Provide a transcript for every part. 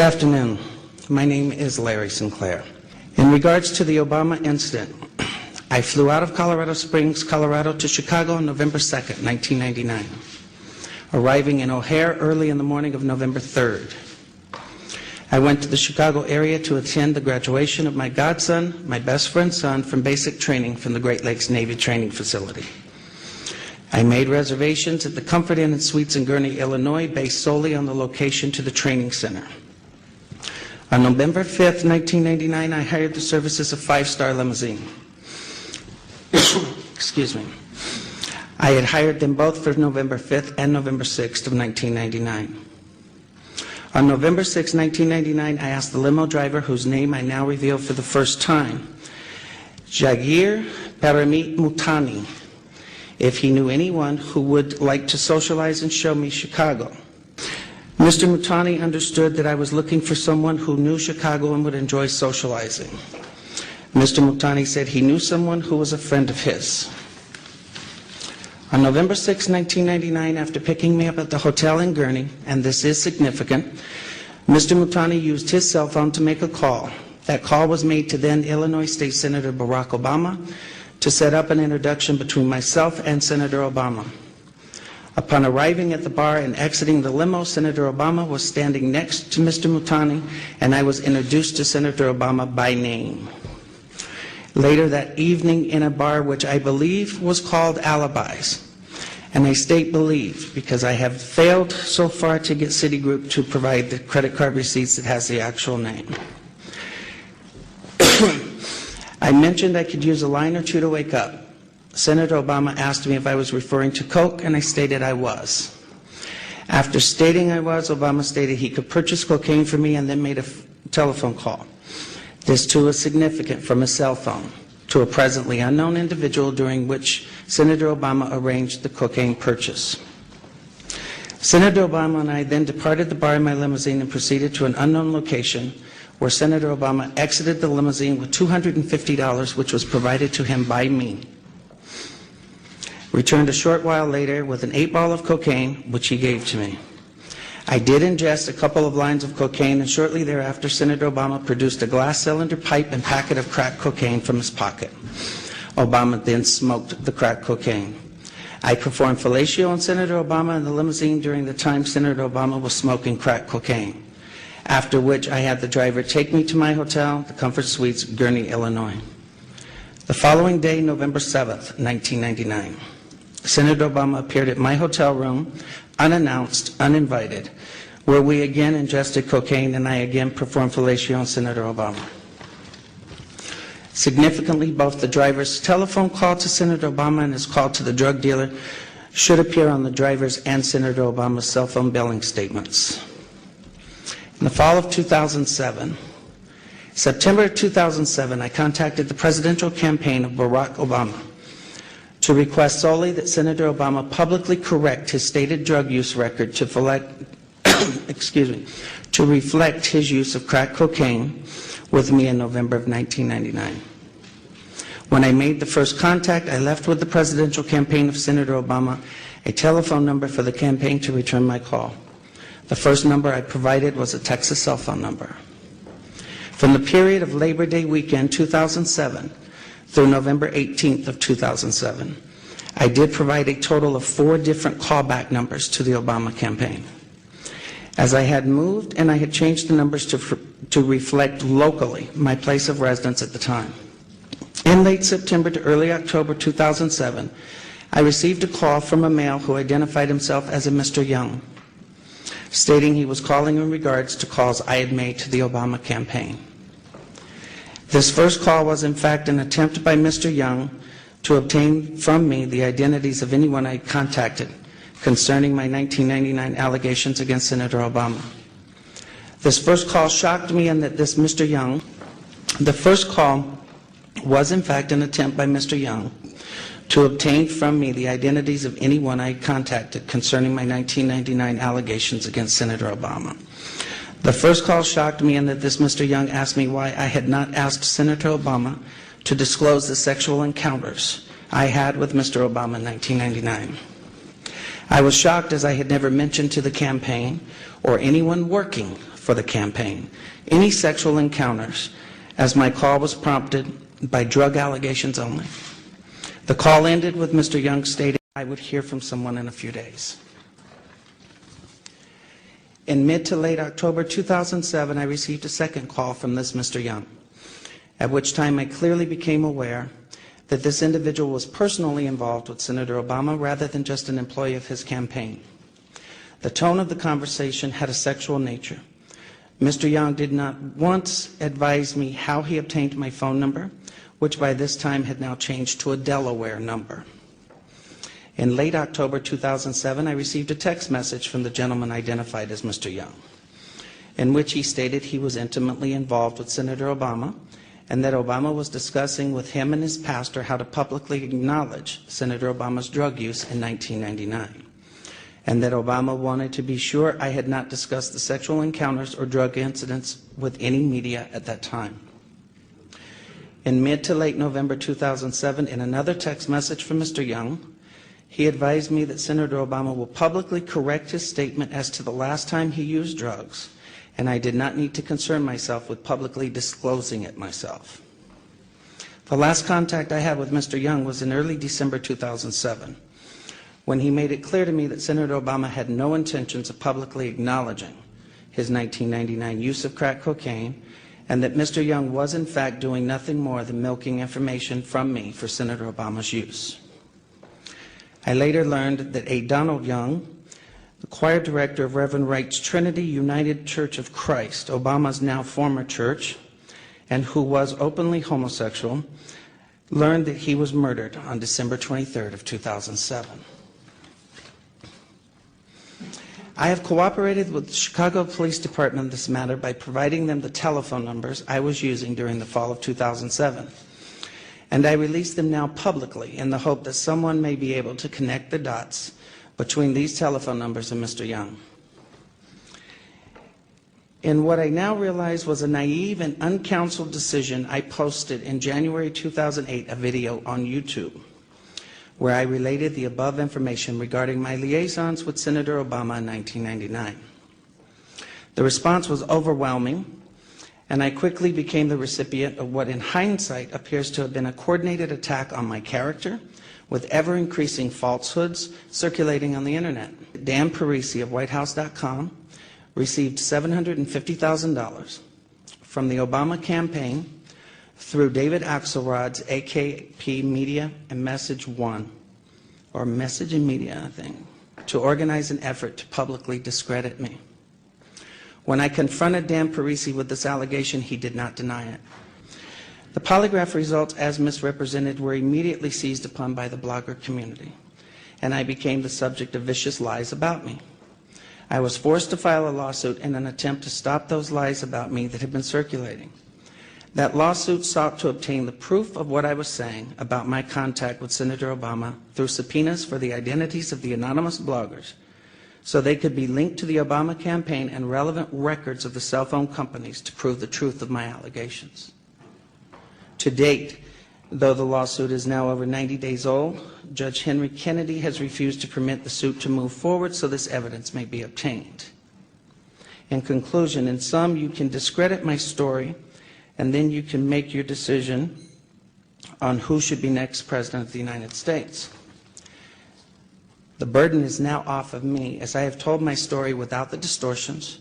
afternoon. My name is Larry Sinclair. In regards to the Obama incident, I flew out of Colorado Springs, Colorado to Chicago on November 2nd, 1999, arriving in O'Hare early in the morning of November 3rd. I went to the Chicago area to attend the graduation of my godson, my best friend's son, from basic training from the Great Lakes Navy Training Facility. I made reservations at the Comfort Inn and Suites in Gurnee, Illinois, based solely on the location to the training center. On November 5th, 1999, I hired the services of Five-Star Limousine. Excuse me. I had hired them both for November 5th and November 6th of 1999. On November 6, 1999, I asked the limo driver, whose name I now reveal for the first time, Jagir Paramit Mutani, if he knew anyone who would like to socialize and show me Chicago. Mr. Mutani understood that I was looking for someone who knew Chicago and would enjoy socializing. Mr. Mutani said he knew someone who was a friend of his. On November 6, 1999, after picking me up at the hotel in Gurnee, and this is significant, Mr. Mutani used his cell phone to make a call. That call was made to then Illinois State Senator Barack Obama to set up an introduction between myself and Senator Obama. Upon arriving at the bar and exiting the limo, Senator Obama was standing next to Mr. Mutani, and I was introduced to Senator Obama by name. Later that evening, in a bar which I believe was called Alibis, and I state believe because I have failed so far to get Citigroup to provide the credit card receipts that has the actual name. I mentioned I could use a line or two to wake up. Senator Obama asked me if I was referring to coke, and I stated I was. After stating I was, Obama stated he could purchase cocaine for me and then made a telephone call. This too is significant, from a cell phone to a presently unknown individual, during which Senator Obama arranged the cocaine purchase. Senator Obama and I then departed the bar in my limousine and proceeded to an unknown location where Senator Obama exited the limousine with $250, which was provided to him by me. Returned a short while later with an 8-ball of cocaine, which he gave to me. I did ingest a couple of lines of cocaine, and shortly thereafter, Senator Obama produced a glass cylinder pipe and packet of crack cocaine from his pocket. Obama then smoked the crack cocaine. I performed fellatio on Senator Obama in the limousine during the time Senator Obama was smoking crack cocaine, after which I had the driver take me to my hotel, the Comfort Suites, Gurnee, Illinois. The following day, November 7th, 1999, Senator Obama appeared at my hotel room, unannounced, uninvited, where we again ingested cocaine, and I again performed fellatio on Senator Obama. Significantly, both the driver's telephone call to Senator Obama and his call to the drug dealer should appear on the driver's and Senator Obama's cell phone billing statements. In the fall of 2007, September 2007, I contacted the presidential campaign of Barack Obama to request solely that Senator Obama publicly correct his stated drug use record to reflect his use of crack cocaine with me in November of 1999. When I made the first contact, I left with the presidential campaign of Senator Obama a telephone number for the campaign to return my call. The first number I provided was a Texas cell phone number. From the period of Labor Day weekend 2007 through November 18th of 2007, I did provide a total of 4 different callback numbers to the Obama campaign. As I had moved and I had changed the numbers to reflect locally my place of residence at the time. In late September to early October 2007, I received a call from a male who identified himself as a Mr. Young, stating he was calling in regards to calls I had made to the Obama campaign. This first call was in fact an attempt by Mr. Young to obtain from me the identities of anyone I had contacted concerning my 1999 allegations against Senator Obama. This first call shocked me in that this Mr. Young, the first call was in fact an attempt by Mr. Young to obtain from me the identities of anyone I had contacted concerning my 1999 allegations against Senator Obama. The first call shocked me in that this Mr. Young asked me why I had not asked Senator Obama to disclose the sexual encounters I had with Mr. Obama in 1999. I was shocked, as I had never mentioned to the campaign or anyone working for the campaign, any sexual encounters, as my call was prompted by drug allegations only. The call ended with Mr. Young stating I would hear from someone in a few days. In mid to late October 2007, I received a second call from this Mr. Young, at which time I clearly became aware that this individual was personally involved with Senator Obama rather than just an employee of his campaign. The tone of the conversation had a sexual nature. Mr. Young did not once advise me how he obtained my phone number, which by this time had now changed to a Delaware number. In late October 2007, I received a text message from the gentleman identified as Mr. Young, in which he stated he was intimately involved with Senator Obama and that Obama was discussing with him and his pastor how to publicly acknowledge Senator Obama's drug use in 1999, and that Obama wanted to be sure I had not discussed the sexual encounters or drug incidents with any media at that time. In mid to late November 2007, in another text message from Mr. Young, he advised me that Senator Obama will publicly correct his statement as to the last time he used drugs, and I did not need to concern myself with publicly disclosing it myself. The last contact I had with Mr. Young was in early December 2007, when he made it clear to me that Senator Obama had no intentions of publicly acknowledging his 1999 use of crack cocaine, and that Mr. Young was in fact doing nothing more than milking information from me for Senator Obama's use. I later learned that A. Donald Young, the choir director of Reverend Wright's Trinity United Church of Christ, Obama's now former church, and who was openly homosexual, learned that he was murdered on December 23rd of 2007. I have cooperated with the Chicago Police Department in this matter by providing them the telephone numbers I was using during the fall of 2007. And I release them now publicly in the hope that someone may be able to connect the dots between these telephone numbers and Mr. Young. In what I now realize was a naive and uncounseled decision, I posted in January 2008 a video on YouTube where I related the above information regarding my liaisons with Senator Obama in 1999. The response was overwhelming, and I quickly became the recipient of what in hindsight appears to have been a coordinated attack on my character, with ever-increasing falsehoods circulating on the internet. Dan Parisi of WhiteHouse.com received $750,000 from the Obama campaign through David Axelrod's AKP Media and Message One, or Message and Media, I think, to organize an effort to publicly discredit me. When I confronted Dan Parisi with this allegation, he did not deny it. The polygraph results as misrepresented were immediately seized upon by the blogger community, and I became the subject of vicious lies about me. I was forced to file a lawsuit in an attempt to stop those lies about me that had been circulating. That lawsuit sought to obtain the proof of what I was saying about my contact with Senator Obama through subpoenas for the identities of the anonymous bloggers, so they could be linked to the Obama campaign and relevant records of the cell phone companies to prove the truth of my allegations. To date, though the lawsuit is now over 90 days old, Judge Henry Kennedy has refused to permit the suit to move forward so this evidence may be obtained. In conclusion, in sum, you can discredit my story, and then you can make your decision on who should be next President of the United States. The burden is now off of me, as I have told my story without the distortions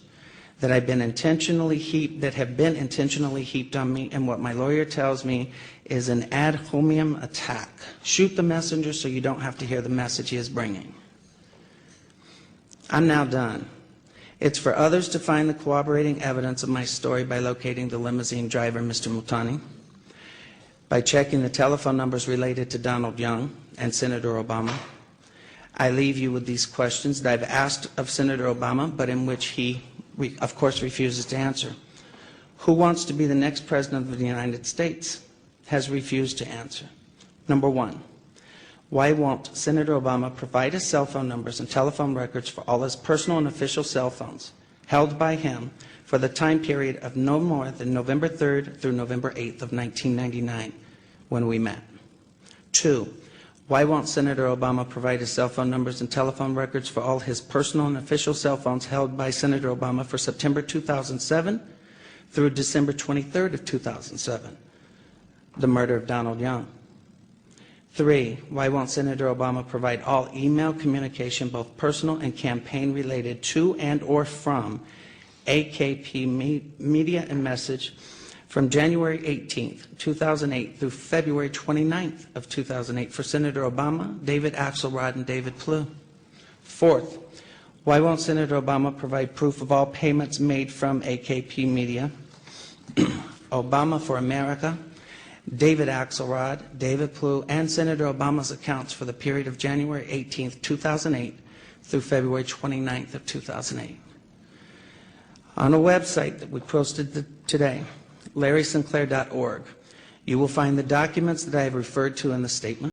that have been intentionally heaped on me, and what my lawyer tells me is an ad hominem attack. Shoot the messenger so you don't have to hear the message he is bringing. I'm now done. It's for others to find the corroborating evidence of my story by locating the limousine driver, Mr. Multani, by checking the telephone numbers related to Donald Young and Senator Obama. I leave you with these questions that I've asked of Senator Obama, but in which he, of course, refuses to answer. Who wants to be the next President of the United States? Has refused to answer. Number one, why won't Senator Obama provide his cell phone numbers and telephone records for all his personal and official cell phones held by him for the time period of no more than November 3rd through November 8th of 1999 when we met? Two, Why won't Senator Obama provide his cell phone numbers and telephone records for all his personal and official cell phones held by Senator Obama for September 2007 through December 23rd of 2007, the murder of Donald Young? 3, why won't Senator Obama provide all email communication, both personal and campaign related, to and or from AKP Media and Message from January 18th, 2008 through February 29th of 2008 for Senator Obama, David Axelrod, and David Plouffe? 4th, why won't Senator Obama provide proof of all payments made from AKP Media, Obama for America, David Axelrod, David Plouffe, and Senator Obama's accounts for the period of January 18th, 2008 through February 29th of 2008? On a website that we posted today, LarrySinclair.org, you will find the documents that I have referred to in the statement.